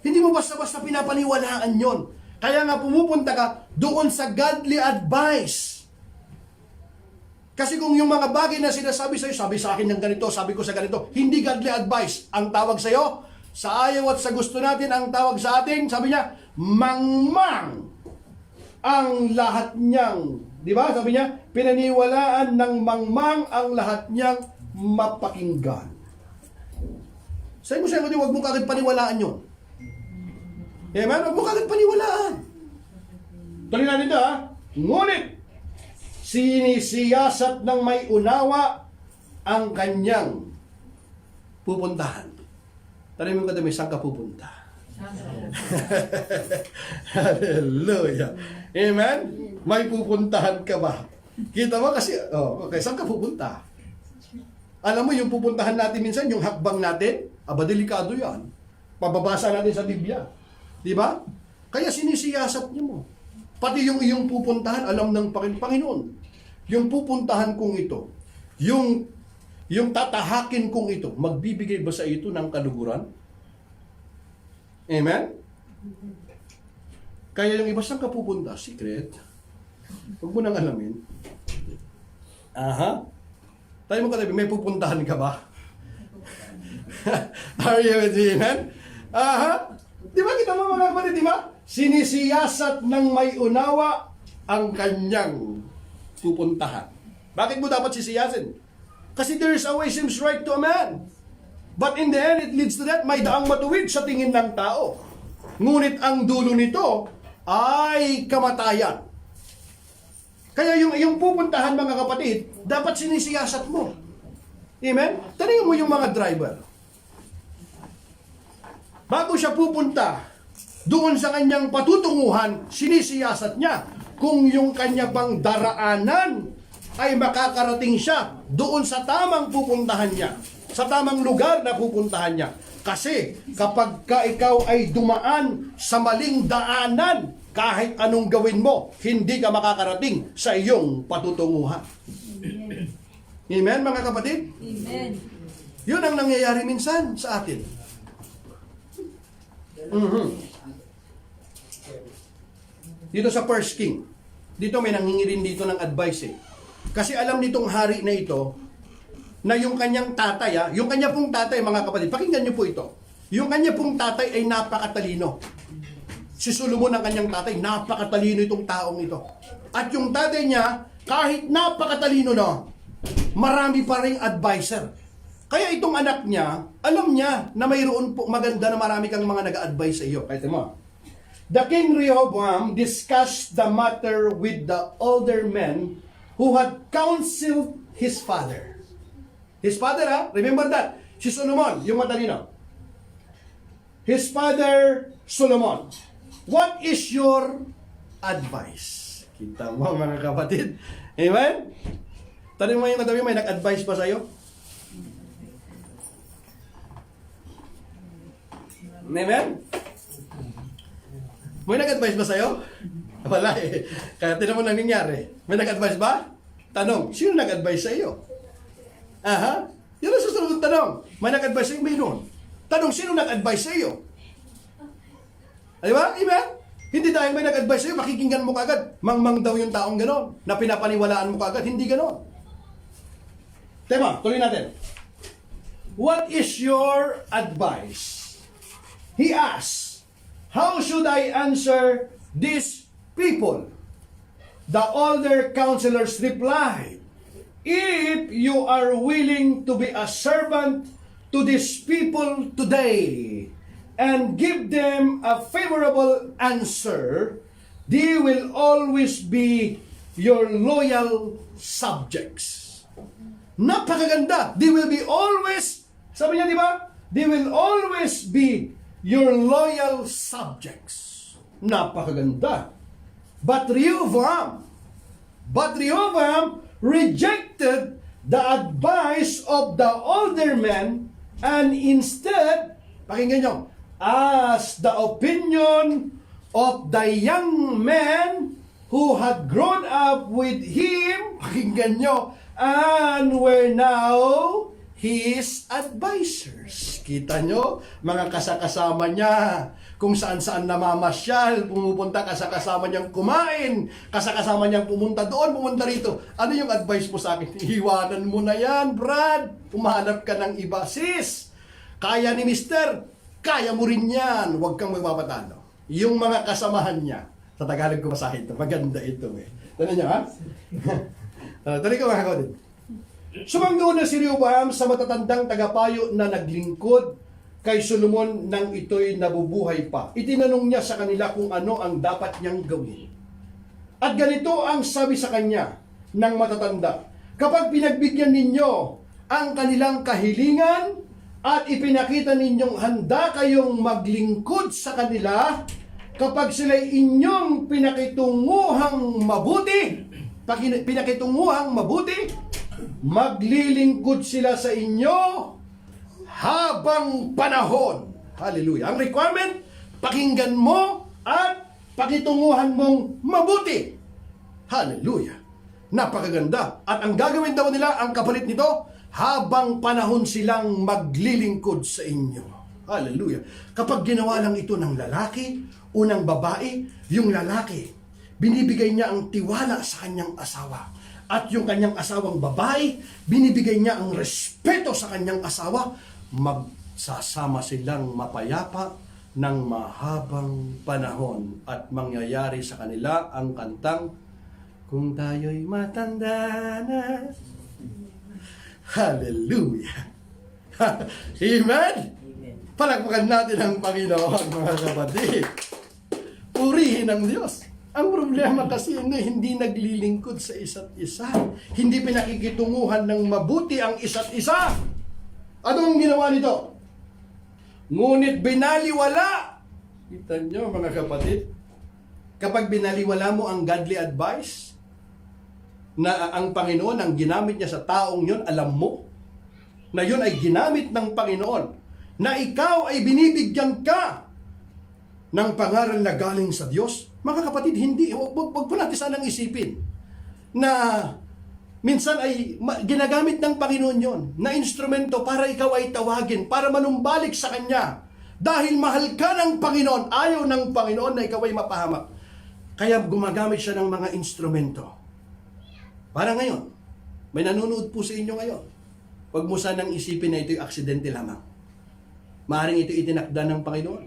[SPEAKER 1] Hindi mo basta-basta pinapaniwalaan yon. Kaya nga pumupunta ka doon sa godly advice. Kasi kung yung mga bagay na sinasabi sa'yo, sabi sa akin ng ganito, sabi ko sa ganito, hindi godly advice. Ang tawag sa'yo, sa ayaw at sa gusto natin, ang tawag sa atin, sabi niya, mangmang ang lahat niyang, di ba? Sabi niya, pinaniwalaan ng mangmang ang lahat niyang mapakinggan. Sabi mo sa'yo, huwag mo kagad paniwalaan yun. Amen? Huwag mo kagad paniwalaan. Tuloy natin ito, ngunit, sinisiyasat ng may unawa ang kanyang pupuntahan. Tanong mo kadami, saan ka pupunta? Hallelujah. Amen? May pupuntahan ka ba? Kita mo kasi, okay, saan ka pupunta? Alam mo, yung pupuntahan natin minsan, yung hakbang natin, delikado yan. Pababasa natin sa Biblia. Di ba? Kaya sinisiyasat niyo mo. Pati yung iyong pupuntahan, alam ng Panginoon. Yung pupuntahan kong ito, yung tatahakin kong ito, magbibigay ba sa ito ng kaluguran? Amen? Kaya yung iba, saan ka pupunta? Secret. Huwag mo nang alamin. Tayo mo katabi, may pupuntahan ka ba? Are you with me, amen? Di ba kita mo mga kapatid, di ba? Sinisiyasat ng may unawa ang kanyang pupuntahan. Bakit mo dapat sisiyasin? Kasi there is a way seems right to a man. But in the end, it leads to that. May daang matuwid sa tingin ng tao. Ngunit ang dulo nito ay kamatayan. Kaya yung pupuntahan mga kapatid, dapat sinisiyasat mo. Amen? Tanungin mo yung mga driver. Bago siya pupunta doon sa kanyang patutunguhan, sinisiyasat niya kung yung kanya bang daraanan ay makakarating siya doon sa tamang pupuntahan niya, sa tamang lugar na pupuntahan niya. Kasi kapag ikaw ay dumaan sa maling daanan, kahit anong gawin mo, hindi ka makakarating sa iyong patutunguhan. Amen, mga kapatid?
[SPEAKER 2] Amen.
[SPEAKER 1] Yun ang nangyayari minsan sa atin. Dito sa First King, dito may nanghingirin dito ng advice Kasi alam nitong hari na ito, na yung kanyang tatay, yung kanya pong tatay, mga kapatid, pakinggan niyo po ito. Yung kanya pong tatay ay napakatalino. Si Solomon ang kanyang tatay, napakatalino itong taong ito. At yung tatay niya, kahit napakatalino na, marami pa ring advisor. Kaya itong anak niya, alam niya na mayroon po maganda na marami kang mga nag-a-advise sa iyo. Kahit mo. The King Rehoboam discussed the matter with the older men who had counseled his father. His father, remember that? Si Solomon, yung matalino. his father Solomon. What is your advice? Kita mo mga kapatid. Amen? Tanong mo yung katabi, may nag-advise pa sa'yo? Amen? May nag-advise ba sa'yo? Wala eh. Kaya tinan mo nang nangyari. May nag-advise ba? Tanong, sino nag-advise sa iyo? Aha. Yun ang susunod ng tanong. May nag-advise sa iyo? Mayroon. Tanong, sino nag-advise sa iyo? Di ba? Amen? Hindi dahil may nag-advise sa iyo, makikinggan mo kagad. Mangmang daw yung taong ganon. Na pinapaniwalaan mo kagad. Hindi ganon. Tema, tuloy natin. What is your advice? He asks, how should I answer these people? The older counselors replied, if you are willing to be a servant to these people today and give them a favorable answer, they will always be your loyal subjects. Napakaganda. They will be always, sabi niya di ba? They will always be your loyal subjects. Napakaganda. But Rehoboam rejected the advice of the older men and instead, pakinggan nyo, asked the opinion of the young men who had grown up with him, pakinggan nyo, and were now his advisors. Kita nyo, mga kasakasama niya, kung saan-saan namamasyal, pumupunta kasakasama niyang kumain, kasakasama niyang pumunta doon, pumunta rito. Ano yung advice mo sa akin? Iwanan mo na yan, Brad. Umahanap ka ng iba. Sis, kaya ni Mister, kaya mo rin yan. Huwag kang magpapatalo. Yung mga kasamahan niya, sa Tagalog ko masahin ito, maganda ito eh. Tanda niyo, ha? Tuloy ka mga kapatid. Sumanggo na si Rehoboam sa matatandang tagapayo na naglingkod kay Solomon nang ito'y nabubuhay pa. Itinanong niya sa kanila kung ano ang dapat niyang gawin. At ganito ang sabi sa kanya ng matatanda, kapag pinagbigyan ninyo ang kanilang kahilingan at ipinakita ninyong handa kayong maglingkod sa kanila, kapag sila'y inyong pinakitunguhang mabuti, maglilingkod sila sa inyo habang panahon. Hallelujah. Ang requirement, pakinggan mo at pakitunguhan mong mabuti. Hallelujah. Napakaganda. At ang gagawin daw nila, ang kapalit nito, habang panahon silang maglilingkod sa inyo. Hallelujah. Kapag ginawa lang ito ng lalaki o ng babae, yung lalaki, binibigay niya ang tiwala sa kanyang asawa. At yung kanyang asawang babae, binibigay niya ang respeto sa kanyang asawa, magsasama silang mapayapa ng mahabang panahon at mangyayari sa kanila ang kantang Kung Tayo'y Matanda Na. Hallelujah! Amen! Palakpakan natin ang Panginoon, mga kapatid. Purihin ang Diyos. Ang problema kasi hindi naglilingkod sa isa't isa. Hindi pinakikitunguhan ng mabuti ang isa't isa. Ano ang ginawa nito? Ngunit binaliwala. Kita nyo mga kapatid, kapag binaliwala mo ang godly advice, na ang Panginoon ang ginamit niya sa taong yun, alam mo, na yun ay ginamit ng Panginoon, na ikaw ay binibigyan ka ng pangaral na galing sa Diyos. Mga kapatid, hindi, wag po natin sanang isipin na minsan ay ginagamit ng Panginoon yon na instrumento para ikaw ay tawagin, para manumbalik sa Kanya. Dahil mahal ka ng Panginoon, ayaw ng Panginoon na ikaw ay mapahamak. Kaya gumagamit siya ng mga instrumento. Para ngayon, may nanonood po sa inyo ngayon. Huwag mo sanang isipin na ito'y aksidente lamang. Maaring ito itinakda ng Panginoon.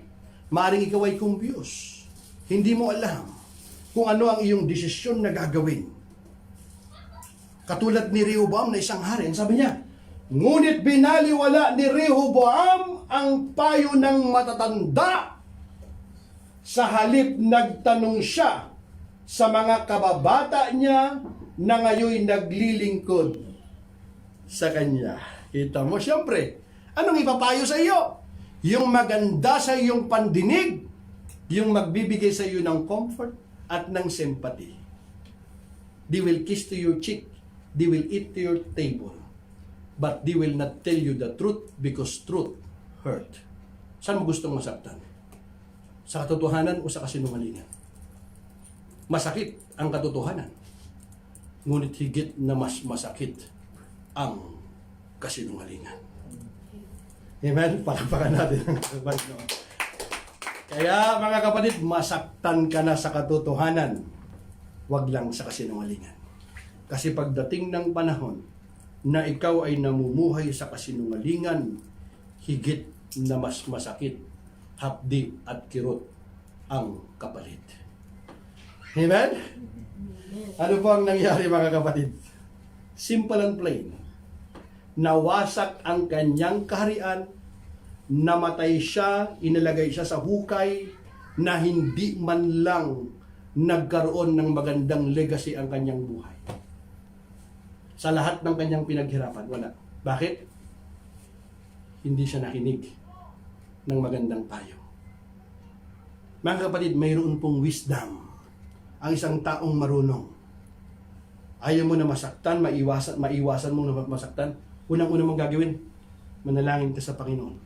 [SPEAKER 1] Maaring ikaw ay confused. Hindi mo alam kung ano ang iyong desisyon na gagawin. Katulad ni Rehoboam na isang hari, sabi niya, ngunit binaliwala ni Rehoboam ang payo ng matatanda. Sa halip nagtanong siya sa mga kababata niya na ngayon naglilingkod sa kanya. Kita mo, siyempre, anong ipapayo sa iyo? yung maganda sa iyong pandinig, yung magbibigay sa iyo ng comfort at ng sympathy. They will kiss to your cheek. They will eat to your table. But they will not tell you the truth because truth hurt. Saan mo gustong masaktan? Sa katotohanan o sa kasinungalingan? Masakit ang katotohanan. Ngunit higit na mas masakit ang kasinungalingan. Amen? Palakpakan natin ang Panginoon. Kaya mga kapatid, masaktan ka na sa katotohanan, wag lang sa kasinungalingan. Kasi pagdating ng panahon na ikaw ay namumuhay sa kasinungalingan, higit na mas masakit, hapdi at kirot ang kapalit. Amen? Ano po ang nangyari mga kapatid? Simple and plain. Nawasak ang kanyang kaharian, namatay siya, inilagay siya sa hukay, na hindi man lang nagkaroon ng magandang legacy ang kanyang buhay. Sa lahat ng kanyang pinaghirapan, wala. Bakit? Hindi siya nakinig ng magandang payo. Mga kapatid, mayroon pong wisdom ang isang taong marunong. Ayaw mo na masaktan, maiwasan mo na masaktan, unang-una mong gagawin, manalangin ka sa Panginoon.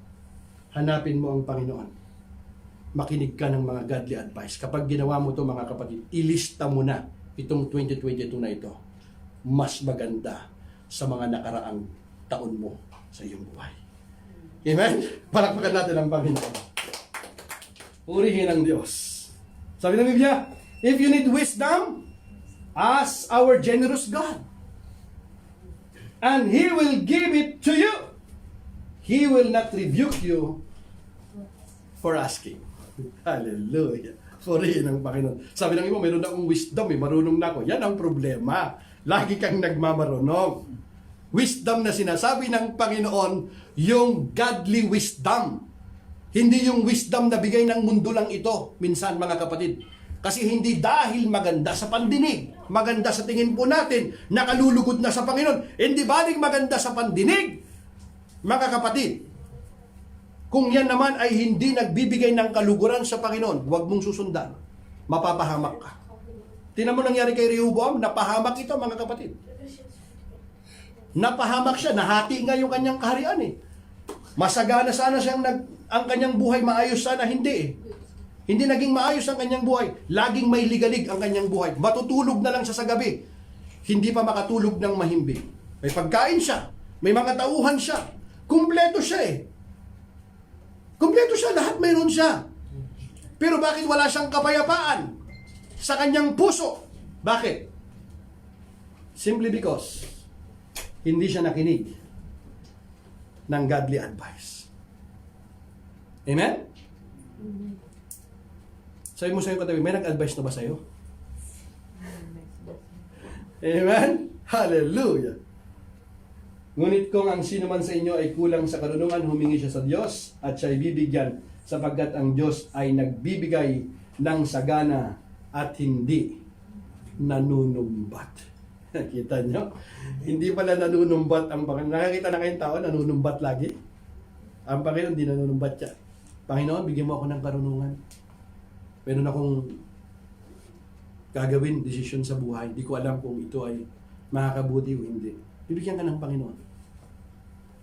[SPEAKER 1] Hanapin mo ang Panginoon. Makinig ka ng mga godly advice. Kapag ginawa mo ito mga kapatid, ilista mo na itong 2022 na ito. Mas maganda sa mga nakaraang taon mo sa iyong buhay. Amen? Palakpakan natin ang Panginoon. Purihin ang Diyos. Sabi ng Biblia, if you need wisdom, ask our generous God. And He will give it to you. He will not rebuke you for asking. Hallelujah. Purihin ang Panginoon. Sabi ng iba, mayroon akong wisdom, marunong na ako. Yan ang problema. Lagi kang nagmamarunong. Wisdom na sinasabi ng Panginoon, yung godly wisdom. Hindi yung wisdom na bigay ng mundo lang ito, minsan mga kapatid. Kasi hindi dahil maganda sa pandinig, maganda sa tingin po natin, nakalulugod na sa Panginoon. Hindi baling maganda sa pandinig, mga kapatid. Kung yan naman ay hindi nagbibigay ng kaluguran sa Panginoon, huwag mong susundan. Mapapahamak ka. Tingnan mo nangyari kay Rehoboam, napahamak ito mga kapatid. Napahamak siya, nahati nga yung kanyang kaharian eh. Masagana sana siyang ang kanyang buhay, maayos sana, hindi eh. Hindi naging maayos ang kanyang buhay. Laging may ligalig ang kanyang buhay. Matutulog na lang siya sa gabi. Hindi pa makatulog ng mahimbing. May pagkain siya. May mga tauhan siya. Kumpleto siya eh. Kumpleto siya. Lahat mayroon siya. Pero bakit wala siyang kapayapaan sa kanyang puso? Bakit? Simply because hindi siya nakinig ng godly advice. Amen? Sabi mo sa'yo katabi, may nag-advise na ba sa'yo? Amen? Hallelujah! Ngunit kung ang sino man sa inyo ay kulang sa karunungan, humingi siya sa Diyos at siya ay bibigyan sapagkat ang Diyos ay nagbibigay ng sagana at hindi nanunumbat. Kita nyo? Hindi pala nanunumbat ang Panginoon. Nakakita na kayong tao, nanunumbat lagi? Ang Panginoon, hindi nanunumbat siya. Panginoon, bigyan mo ako ng karunungan. Meron akong gagawin, desisyon sa buhay. Hindi ko alam kung ito ay makakabuti o hindi. Bibigyan ka ng Panginoon.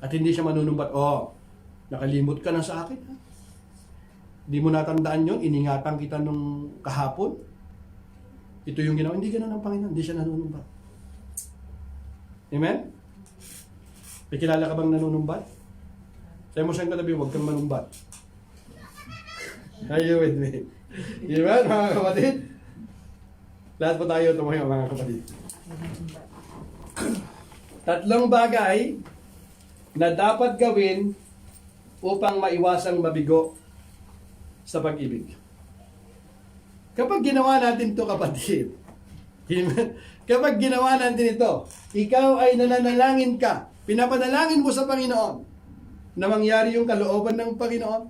[SPEAKER 1] At hindi siya manunumbat, nakalimot ka na sa akin. Ha? Hindi mo natandaan yun, iningatan kita nung kahapon. Ito yung ginawa. Hindi ganoon ng Panginoon, hindi siya nanunumbat. Amen? May kilala ka bang nanunumbat? Sabi mo sa'yo katabi, huwag kang manumbat. Are you with me? Amen, mga kapatid? Lahat po tayo tumayo, mga kapatid. Tatlong bagay na dapat gawin upang maiwasang mabigo sa pag-ibig. Kapag ginawa natin ito, kapatid, kapag ginawa natin ito, ikaw ay nananalangin ka, pinapanalangin mo sa Panginoon na mangyari yung kalooban ng Panginoon.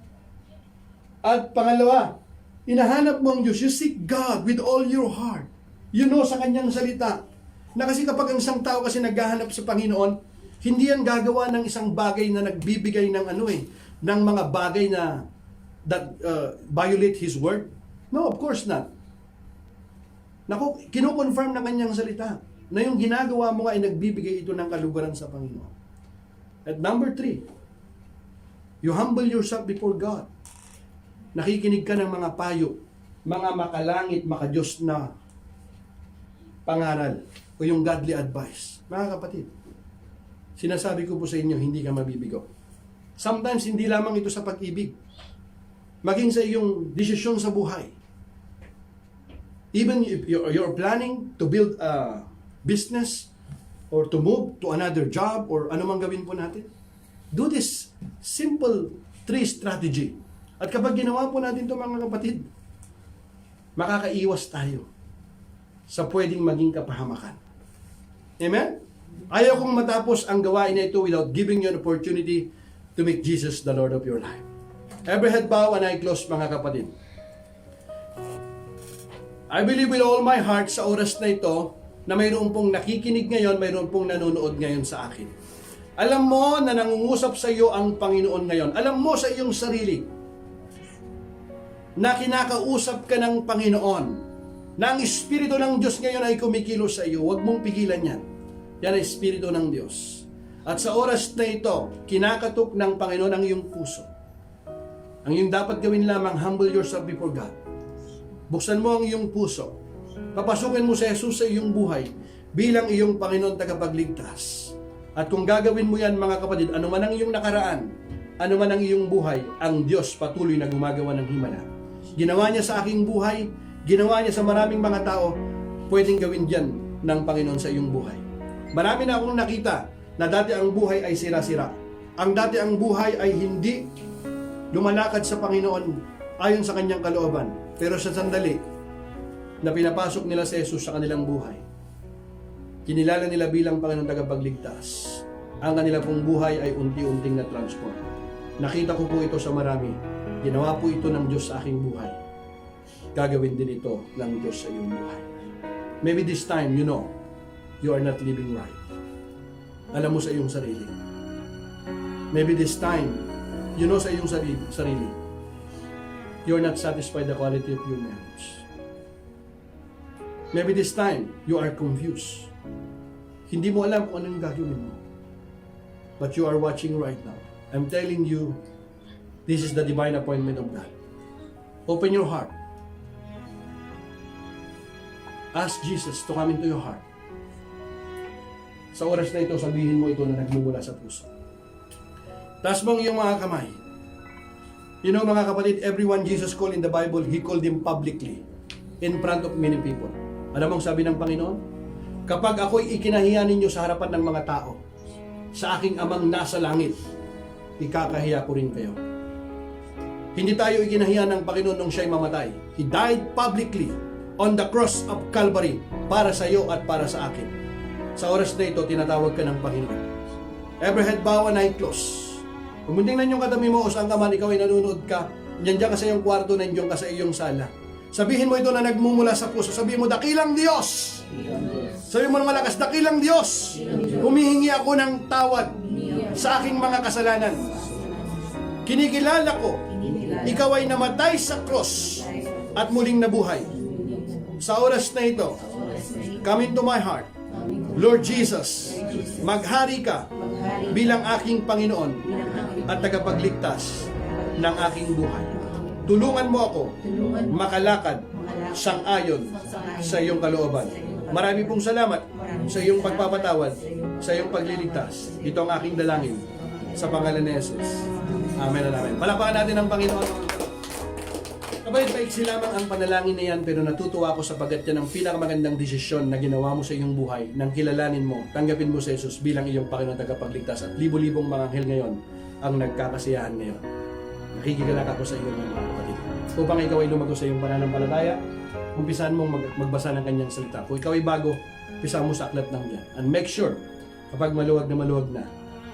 [SPEAKER 1] At pangalawa, hinahanap mo ang Diyos. You seek God with all your heart. You know sa kanyang salita. Na kasi kapag ang isang tao kasi naghahanap sa Panginoon, hindi yan gagawa ng isang bagay na nagbibigay ng ng mga bagay na that violate His word? No, of course not. Naku, kino-confirm ng kanyang salita na yung ginagawa mo nga ay nagbibigay ito ng kalugaran sa Panginoon. At number 3, you humble yourself before God. Nakikinig ka ng mga payo, mga makalangit, makadiyos na pangaral o yung godly advice. Mga kapatid, sinasabi ko po sa inyo, hindi ka mabibigo. Sometimes, hindi lamang ito sa pag-ibig. Maging sa iyong desisyon sa buhay. Even if you're planning to build a business or to move to another job or ano mang gawin po natin, do this simple 3 strategy. At kapag ginawa po natin ito mga kapatid, makakaiwas tayo sa pwedeng maging kapahamakan. Amen? Ayaw kong matapos ang gawain na ito without giving you an opportunity to make Jesus the Lord of your life. Every head bow and eye close mga kapatid. I believe with all my heart sa oras na ito na mayroon pong nakikinig ngayon, mayroon pong nanonood ngayon sa akin. Alam mo na nangungusap sa iyo ang Panginoon ngayon. Alam mo sa iyong sarili na kinakausap ka ng Panginoon, na ang Espiritu ng Diyos ngayon ay kumikilos sa iyo. Huwag mong pigilan yan. Yan ay Espiritu ng Diyos. At sa oras na ito, kinakatok ng Panginoon ang iyong puso. Ang iyong dapat gawin lamang, humble yourself before God. Buksan mo ang iyong puso. Papasukin mo si Jesus sa iyong buhay bilang iyong Panginoon tagapagligtas. At kung gagawin mo yan mga kapatid, ano man ang iyong nakaraan, ano man ang iyong buhay, ang Diyos patuloy na gumagawa ng himala. Ginawa niya sa aking buhay, ginawa niya sa maraming mga tao, pwedeng gawin dyan ng Panginoon sa iyong buhay. Marami na akong nakita na dati ang buhay ay sira-sira. Ang dati ang buhay ay hindi lumalakad sa Panginoon ayon sa kanyang kalooban. Pero sa sandali na pinapasok nila si Jesus sa kanilang buhay, kinilala nila bilang Panginoon tagapagligtas, ang kanila pong buhay ay unti-unting na-transform. Nakita ko po ito sa marami. Ginawa po ito ng Diyos sa aking buhay. Gagawin din ito ng Diyos sa iyong buhay. Maybe this time, you know, you are not living right. Alam mo sa iyong sarili. Maybe this time, you know sa iyong sarili. You're not satisfied the quality of your marriage. Maybe this time, you are confused. Hindi mo alam kung anong gagawin mo. But you are watching right now. I'm telling you, this is the divine appointment of God. Open your heart. Ask Jesus to come into your heart. Sa oras na ito, sabihin mo ito na nagmumula sa puso. Taas mong iyong mga kamay. You know mga kapatid, everyone Jesus called in the Bible, He called him publicly in front of many people. Alam mong sabi ng Panginoon? Kapag ako'y ikinahiya ninyo sa harapan ng mga tao, sa aking amang nasa langit, ikakahiya ko rin kayo. Hindi tayo ikinahiya ng Panginoon nung siya'y mamatay. He died publicly on the cross of Calvary para sa iyo at para sa akin. Sa oras na ito, tinatawag ka ng Panginoon. Every head bow and eye close. Kung tingnan yung katabi mo o saan ka man, ikaw ay nanonood ka, diyan ka sa iyong kwarto, nandiyan ka sa iyong sala. Sabihin mo ito na nagmumula sa puso. Sabihin mo, dakilang Diyos! Sabihin mo na malakas, dakilang Diyos! Humihingi ako ng tawad sa aking mga kasalanan. Kinikilala ko, ikaw ay namatay sa cross at muling nabuhay. Sa oras na ito, come into my heart. Lord Jesus, maghari ka bilang aking Panginoon at tagapagligtas ng aking buhay. Tulungan mo ako makalakad sang-ayon sa iyong kalooban. Marami pong salamat sa iyong pagpapatawad, sa iyong pagliligtas. Ito ang aking dalangin sa pangalan ni Jesus. Amen and amen. Palakpakan natin ang Panginoon. Kapatid, paiksi lamang ang panalangin na yan, pero natutuwa ako sapagkat yan ang pinakamagandang desisyon na ginawa mo sa iyong buhay, nang kilalanin mo, tanggapin mo sa Jesus bilang iyong Panginoon tagapagligtas, at libo-libong mga anghel ngayon ang nagkakasiyahan ngayon. Nakikigalak ako sa iyo mga kapatid. Upang ikaw ay lumago sa iyong pananampalataya, umpisahan mong magbasa ng kanyang salita. Kung ikaw ay bago, umpisa mo sa aklat ng yan. And make sure, kapag maluwag na,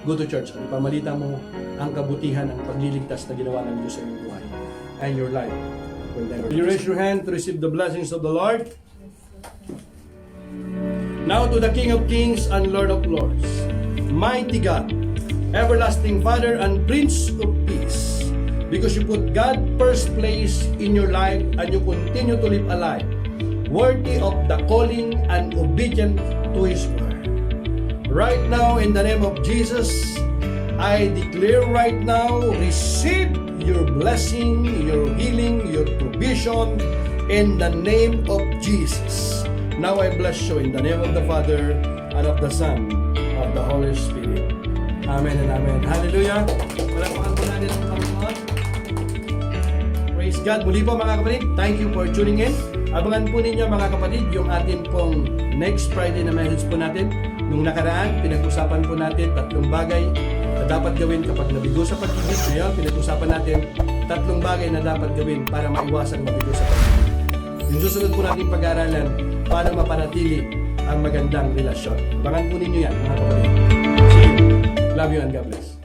[SPEAKER 1] go to church at ipamalita mo ang kabutihan, ang pagliligtas na ginawa ng Diyos sa iyong buhay. And your life will never. You raise your hand to receive the blessings of the Lord. Now to the King of Kings and Lord of Lords, mighty God, everlasting Father and Prince of Peace, because you put God first place in your life and you continue to live a life worthy of the calling and obedient to His word. Right now, in the name of Jesus, I declare right now, receive your blessing, your healing, your provision in the name of Jesus. Now I bless you in the name of the Father and of the Son of the Holy Spirit. Amen and amen. Hallelujah. Palakpakan po natin ang Panginoon. Praise God. Muli po mga kapatid, thank you for tuning in. Abangan po ninyo mga kapatid yung atin pong next Friday na message po natin. Nung nakaraan, pinag-usapan po natin 3 bagay na dapat gawin kapag nabigo sa pag-ibig. Ngayon, pinag-usapan natin 3 bagay na dapat gawin para maiwasan mabigo sa pag-ibig. Yung susunod po natin pag-aaralan, paano mapanatili ang magandang relasyon. Abangan po ninyo yan mga kapatid. See you. Love you and God bless.